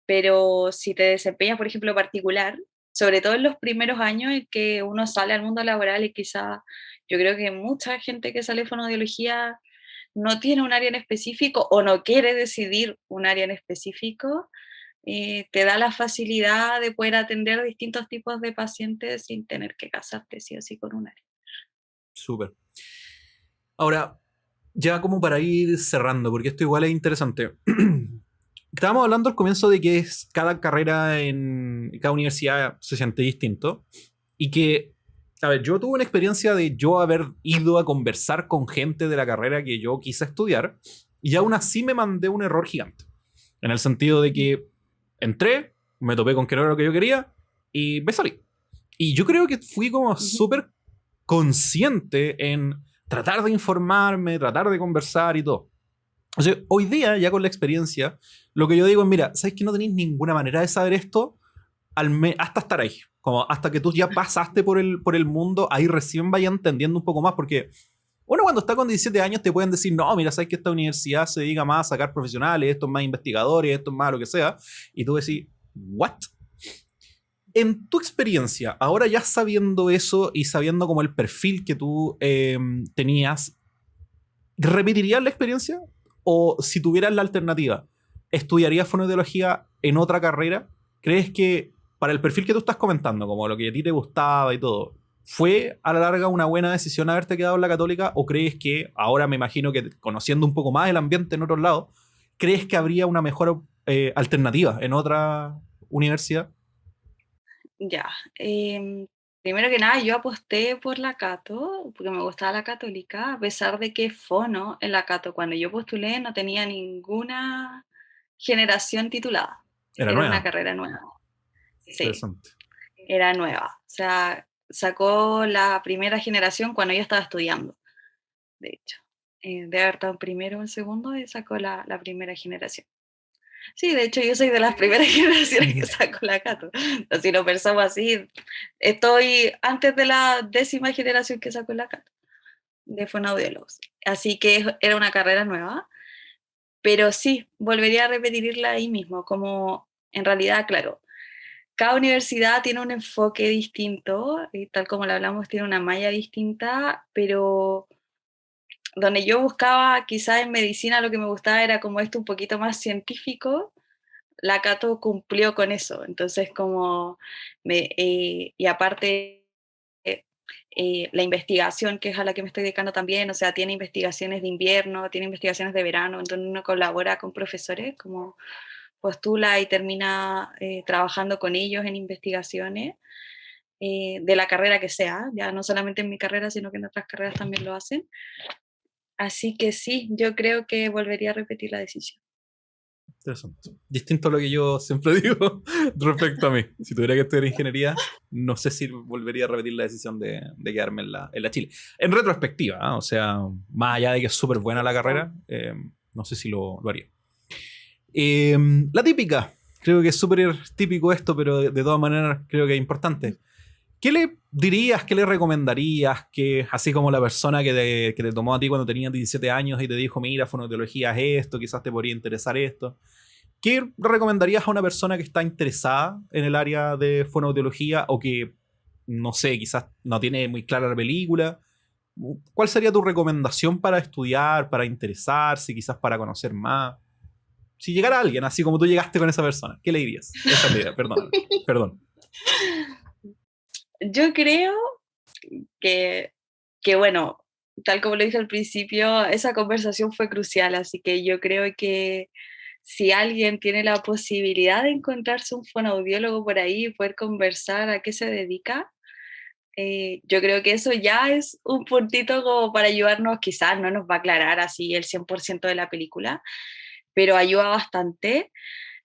Pero si te desempeñas, por ejemplo, particular, sobre todo en los primeros años en que uno sale al mundo laboral y quizás yo creo que mucha gente que sale de fonoaudiología no tiene un área en específico o no quiere decidir un área en específico, te da la facilidad de poder atender distintos tipos de pacientes sin tener que casarte sí o sí con un área. Súper. Ahora, ya como para ir cerrando, porque esto igual es interesante. Estábamos hablando al comienzo de que cada carrera en cada universidad se siente distinto y que, a ver, yo tuve una experiencia de yo haber ido a conversar con gente de la carrera que yo quise estudiar y aún así me mandé un error gigante. En el sentido de que entré, me topé con que no era lo que yo quería y me salí. Y yo creo que fui como Ujú. súper consciente en tratar de informarme, tratar de conversar y todo. O sea, hoy día, ya con la experiencia, lo que yo digo es, mira, ¿sabes que no tenéis ninguna manera de saber esto hasta estar ahí? Como hasta que tú ya pasaste por el mundo, ahí recién vaya entendiendo un poco más, porque uno cuando está con 17 años te pueden decir, no, mira, sabes que esta universidad se dedica más a sacar profesionales, esto es más investigadores, esto es más lo que sea, y tú decís, ¿what? En tu experiencia, ahora ya sabiendo eso y sabiendo como el perfil que tú tenías, ¿repetirías la experiencia? O si tuvieras la alternativa, ¿estudiarías fonoaudiología en otra carrera? ¿Crees que para el perfil que tú estás comentando, como lo que a ti te gustaba y todo, fue a la larga una buena decisión haberte quedado en la Católica? ¿O crees que, ahora me imagino que conociendo un poco más el ambiente en otros lados, crees que habría una mejor alternativa en otra universidad? Ya. Primero que nada, yo aposté por la Cato, porque me gustaba la Católica, a pesar de que Fono en la Cato, cuando yo postulé, no tenía ninguna generación titulada. Era Era una nueva. carrera nueva. Sí, Interesante. era nueva. O sea, sacó la primera generación cuando yo estaba estudiando, de hecho. De haber estado en primero o en segundo, y sacó la primera generación. Sí, de hecho yo soy de las primeras generaciones que sacó la Cato. Si lo pensamos así, estoy antes de la 10ª generación que sacó la Cato, de fonoaudiólogos. Así que era una carrera nueva, pero sí, volvería a repetirla ahí mismo, como en realidad, claro, cada universidad tiene un enfoque distinto, y tal como lo hablamos, tiene una malla distinta, pero donde yo buscaba, quizás en medicina lo que me gustaba era como esto un poquito más científico. La Cato cumplió con eso, entonces como, y aparte la investigación, que es a la que me estoy dedicando también, o sea, tiene investigaciones de invierno, tiene investigaciones de verano, entonces uno colabora con profesores, como postula y termina trabajando con ellos en investigaciones de la carrera que sea, ya no solamente en mi carrera, sino que en otras carreras también lo hacen. Así que sí, yo creo que volvería a repetir la decisión. Interesante. Distinto a lo que yo siempre digo respecto a mí. Si tuviera que estudiar ingeniería, no sé si volvería a repetir la decisión de quedarme en la Chile. En retrospectiva, ¿eh? O sea, más allá de que es súper buena la Eso. carrera, no sé si lo haría. La típica. Creo que es súper típico esto, pero de todas maneras creo que es importante. ¿Qué le dirías, qué le recomendarías que, así como la persona que te tomó a ti cuando tenías 17 años y te dijo, mira, fonoaudiología es esto, quizás te podría interesar esto? ¿Qué recomendarías a una persona que está interesada en el área de fonoaudiología o que, no sé, quizás no tiene muy clara la película? ¿Cuál sería tu recomendación para estudiar, para interesarse, quizás para conocer más? Si llegara alguien, así como tú llegaste con esa persona, ¿qué le dirías? Esa es la idea, perdóname. Perdón. Yo creo que, que, bueno, tal como lo dije al principio, esa conversación fue crucial, así que yo creo que si alguien tiene la posibilidad de encontrarse un fonoaudiólogo por ahí y poder conversar a qué se dedica, yo creo que eso ya es un puntito como para ayudarnos, quizás no nos va a aclarar así el 100% de la película, pero ayuda bastante.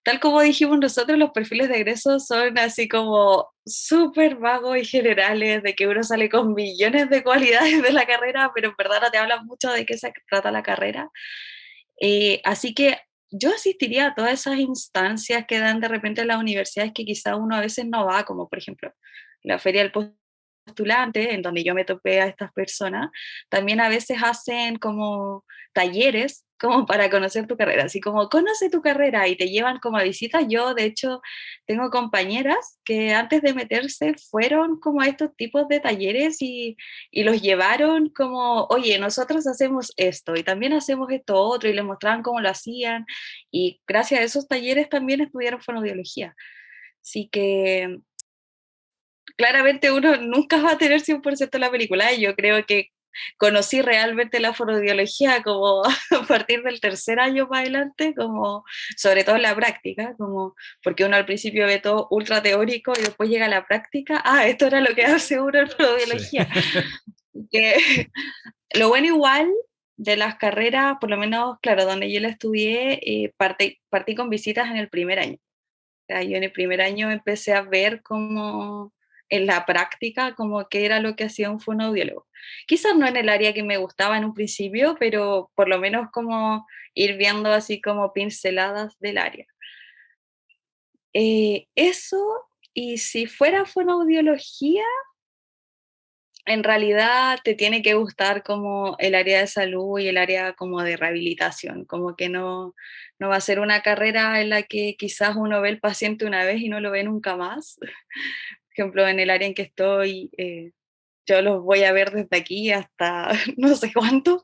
Tal como dijimos nosotros, los perfiles de egreso son así como súper vagos y generales, de que uno sale con millones de cualidades de la carrera, pero en verdad no te hablan mucho de qué se trata la carrera. Así que yo asistiría a todas esas instancias que dan de repente en las universidades que quizá uno a veces no va, como por ejemplo la Feria del Postulante, en donde yo me topé a estas personas. También a veces hacen como talleres como para conocer tu carrera, así como conoce tu carrera y te llevan como a visitas. Yo, de hecho, tengo compañeras que antes de meterse fueron como a estos tipos de talleres y los llevaron como, oye, nosotros hacemos esto y también hacemos esto otro y les mostraban cómo lo hacían y gracias a esos talleres también estudiaron fonoaudiología. Así que claramente uno nunca va a tener 100% la película y yo creo que conocí realmente la fonoaudiología como a partir del tercer año para adelante, como sobre todo en la práctica, como porque uno al principio ve todo ultra teórico y después llega a la práctica, esto era lo que hace uno en Sí. fonoaudiología. Que, lo bueno igual de las carreras, por lo menos, claro, donde yo la estudié, partí con visitas en el primer año. O sea, yo en el primer año empecé a ver como en la práctica como qué era lo que hacía un fonoaudiólogo. Quizás no en el área que me gustaba en un principio, pero por lo menos como ir viendo así como pinceladas del área. Eso, y si fuera fonoaudiología, en realidad te tiene que gustar como el área de salud y el área como de rehabilitación, como que no va a ser una carrera en la que quizás uno ve el paciente una vez y no lo ve nunca más. Por ejemplo, en el área en que estoy, yo los voy a ver desde aquí hasta no sé cuánto.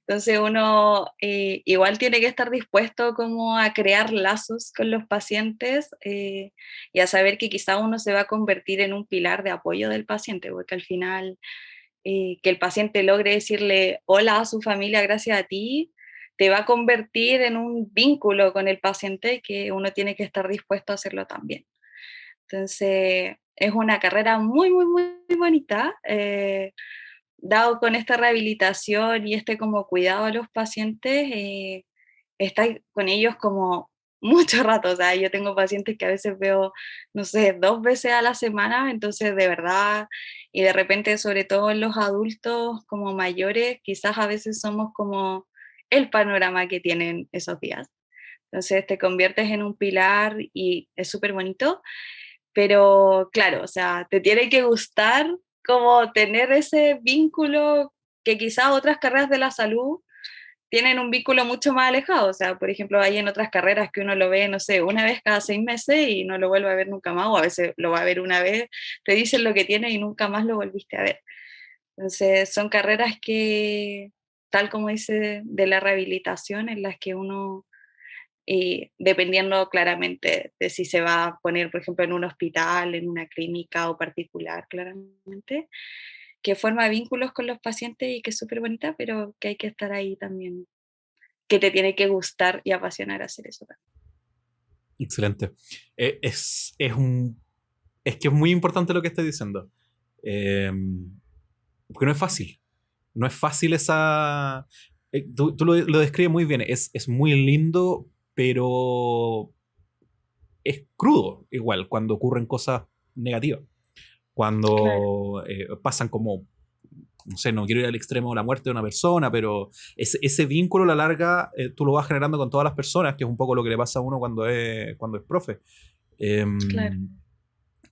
Entonces uno igual tiene que estar dispuesto como a crear lazos con los pacientes y a saber que quizá uno se va a convertir en un pilar de apoyo del paciente, porque al final que el paciente logre decirle hola a su familia gracias a ti, te va a convertir en un vínculo con el paciente que uno tiene que estar dispuesto a hacerlo también. Entonces, es una carrera muy, muy, muy bonita. Dado con esta rehabilitación y este como cuidado a los pacientes, está con ellos como mucho rato. O sea, yo tengo pacientes que a veces veo, no sé, 2 veces a la semana, entonces de verdad, y de repente, sobre todo en los adultos como mayores, quizás a veces somos como el panorama que tienen esos días. Entonces te conviertes en un pilar y es súper bonito. Pero claro, o sea, te tiene que gustar como tener ese vínculo que quizás otras carreras de la salud tienen un vínculo mucho más alejado. O sea, por ejemplo, hay en otras carreras que uno lo ve, no sé, una vez cada 6 meses y no lo vuelve a ver nunca más, o a veces lo va a ver una vez, te dicen lo que tiene y nunca más lo volviste a ver. Entonces, son carreras que, tal como dice, de la rehabilitación, en las que uno y dependiendo claramente de si se va a poner, por ejemplo, en un hospital, en una clínica o particular, claramente, que forma vínculos con los pacientes y que es súper bonita, pero que hay que estar ahí también, que te tiene que gustar y apasionar hacer eso. Excelente. Es que es muy importante lo que estás diciendo. Eh, Porque no es fácil. No es fácil esa... tú lo describes muy bien. Es muy lindo, pero es crudo igual cuando ocurren cosas negativas. Claro, Cuando pasan como, no sé, no quiero ir al extremo de la muerte de una persona, pero ese vínculo a la larga tú lo vas generando con todas las personas, que es un poco lo que le pasa a uno cuando es profe. claro, Em,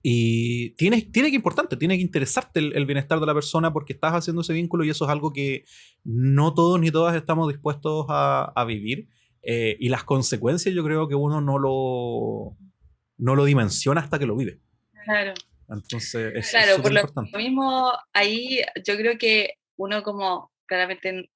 y tiene que importante, tiene que interesarte el bienestar de la persona porque estás haciendo ese vínculo y eso es algo que no todos ni todas estamos dispuestos a vivir. Y las consecuencias yo creo que uno no lo dimensiona hasta que lo vive. claro. Entonces es Claro, súper por lo importante. mismo, ahí yo creo que uno como, claramente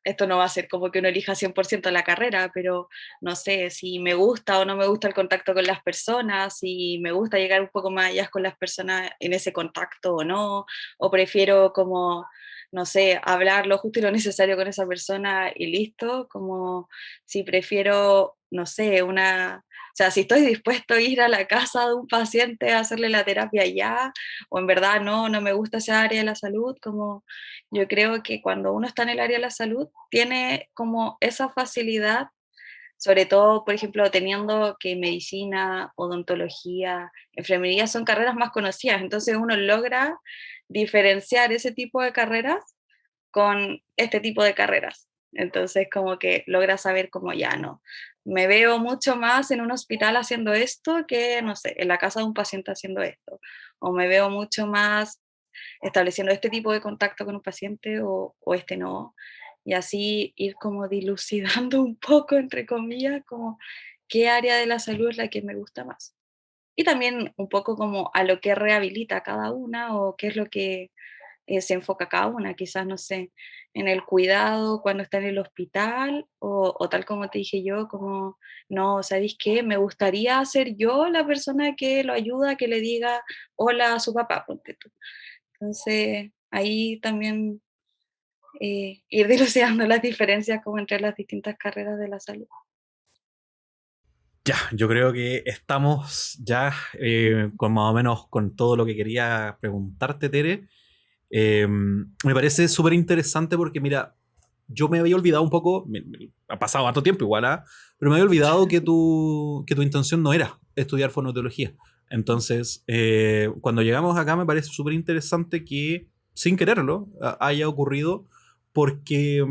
esto no va a ser como que uno elija 100% la carrera, pero no sé si me gusta o no me gusta el contacto con las personas, si me gusta llegar un poco más allá con las personas en ese contacto o no, o prefiero como, no sé, hablar lo justo y lo necesario con esa persona y listo, como si prefiero, no sé, o sea, si estoy dispuesto a ir a la casa de un paciente a hacerle la terapia allá, o en verdad no me gusta esa área de la salud, como yo creo que cuando uno está en el área de la salud, tiene como esa facilidad, sobre todo, por ejemplo, teniendo que medicina, odontología, enfermería son carreras más conocidas, entonces uno logra diferenciar ese tipo de carreras con este tipo de carreras. Entonces, como que logra saber como ya no. Me veo mucho más en un hospital haciendo esto que, no sé, en la casa de un paciente haciendo esto. O me veo mucho más estableciendo este tipo de contacto con un paciente o este no, y así ir como dilucidando un poco, entre comillas, como qué área de la salud es la que me gusta más. Y también un poco como a lo que rehabilita cada una o qué es lo que se enfoca cada una, quizás, no sé, en el cuidado cuando está en el hospital o tal como te dije yo, como, no, ¿sabéis qué? Me gustaría ser yo la persona que lo ayuda, que le diga hola a su papá, ponte tú. Entonces, ahí también ir dilucidando las diferencias como entre las distintas carreras de la salud. Ya, yo creo que estamos ya con más o menos con todo lo que quería preguntarte, Tere. Me parece súper interesante porque, mira, yo me había olvidado un poco, ha pasado harto tiempo igual, ¿ah? Pero me había olvidado que tu intención no era estudiar fonoaudiología. Entonces, cuando llegamos acá me parece súper interesante que, sin quererlo, haya ocurrido porque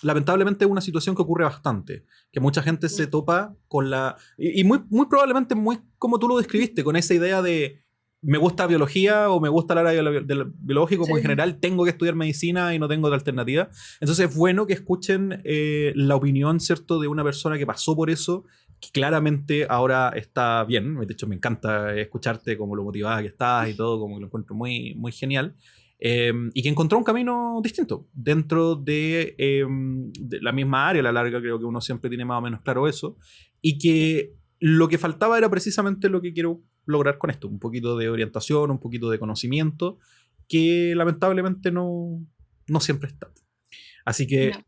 lamentablemente es una situación que ocurre bastante, que mucha gente se topa con la... Y muy, muy probablemente, muy como tú lo describiste, con esa idea de me gusta biología o me gusta el área del biológico como en Sí, general, tengo que estudiar medicina y no tengo otra alternativa. Entonces es bueno que escuchen la opinión, ¿cierto?, de una persona que pasó por eso, que claramente ahora está bien. De hecho, me encanta escucharte como lo motivada que estás y todo, como que lo encuentro muy, muy genial. y que encontró un camino distinto dentro de la misma área. A la larga creo que uno siempre tiene más o menos claro eso, y que lo que faltaba era precisamente lo que quiero lograr con esto, un poquito de orientación, un poquito de conocimiento, que lamentablemente no siempre está. Así que No.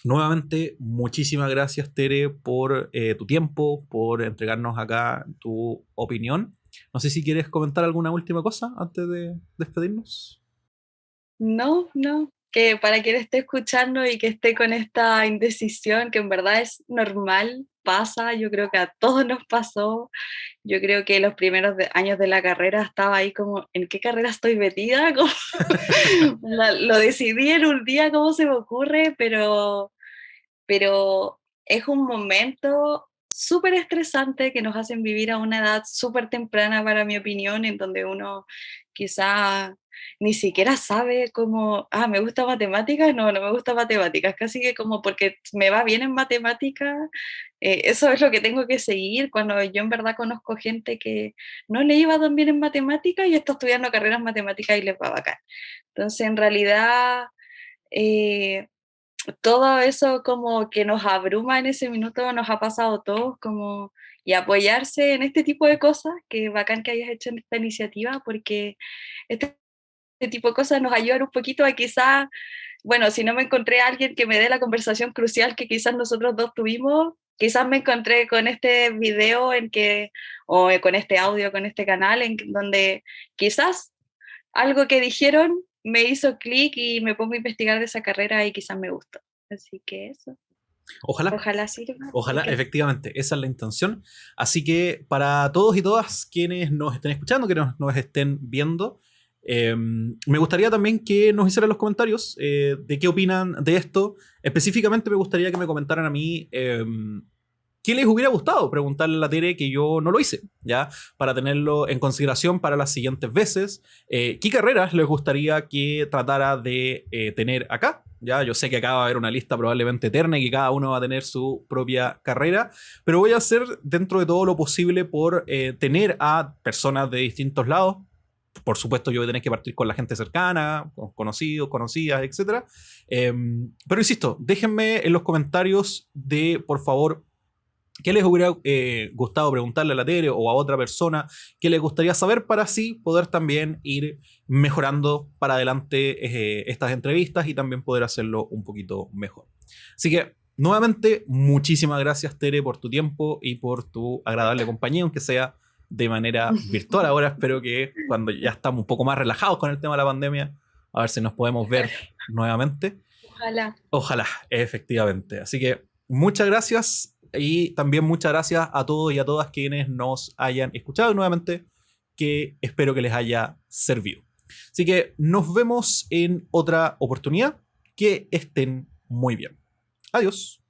nuevamente, muchísimas gracias, Tere, por tu tiempo, por entregarnos acá tu opinión. No sé si quieres comentar alguna última cosa antes de despedirnos. No, no, que para quien esté escuchando y que esté con esta indecisión, que en verdad es normal, pasa, yo creo que a todos nos pasó. Yo creo que los primeros años de la carrera estaba ahí como, ¿en qué carrera estoy metida? Como, lo decidí en un día, ¿cómo se me ocurre? Pero es un momento súper estresante que nos hacen vivir a una edad súper temprana, para mi opinión, en donde uno quizá ni siquiera sabe cómo, me gusta matemáticas, no me gusta matemáticas, casi que como porque me va bien en matemáticas, eso es lo que tengo que seguir, cuando yo en verdad conozco gente que no le iba tan bien en matemáticas y está estudiando carreras matemáticas y les va bacán. Entonces, en realidad, eh, todo eso como que nos abruma en ese minuto, nos ha pasado a todos, como, y apoyarse en este tipo de cosas, que bacán que hayas hecho esta iniciativa, porque este tipo de cosas nos ayudan un poquito a quizás, bueno, si no me encontré a alguien que me dé la conversación crucial que quizás nosotros dos tuvimos, quizás me encontré con este video o con este audio, con este canal, en donde quizás algo que dijeron me hizo clic y me pongo a investigar de esa carrera y quizás me gustó. Así que eso, Ojalá. ojalá sirva. Ojalá, Porque efectivamente, esa es la intención. Así que para todos y todas quienes nos estén escuchando, que nos estén viendo, me gustaría también que nos hicieran los comentarios de qué opinan de esto. Específicamente me gustaría que me comentaran a mí qué les hubiera gustado preguntarle a la Tere, que yo no lo hice, ¿ya? Para tenerlo en consideración para las siguientes veces. ¿Qué carreras les gustaría que tratara de tener acá? Ya, yo sé que acá va a haber una lista probablemente eterna y que cada uno va a tener su propia carrera, pero voy a hacer dentro de todo lo posible por tener a personas de distintos lados. Por supuesto, yo voy a tener que partir con la gente cercana, con conocidos, conocidas, etc. Pero insisto, déjenme en los comentarios por favor, ¿qué les hubiera gustado preguntarle a la Tere o a otra persona que les gustaría saber, para así poder también ir mejorando para adelante estas entrevistas y también poder hacerlo un poquito mejor? Así que, nuevamente, muchísimas gracias, Tere, por tu tiempo y por tu agradable compañía, aunque sea de manera virtual. Ahora espero que cuando ya estamos un poco más relajados con el tema de la pandemia, a ver si nos podemos ver nuevamente. ojalá. Ojalá, efectivamente. Así que muchas gracias, y también muchas gracias a todos y a todas quienes nos hayan escuchado, y nuevamente que espero que les haya servido. Así que nos vemos en otra oportunidad. Que estén muy bien. Adiós.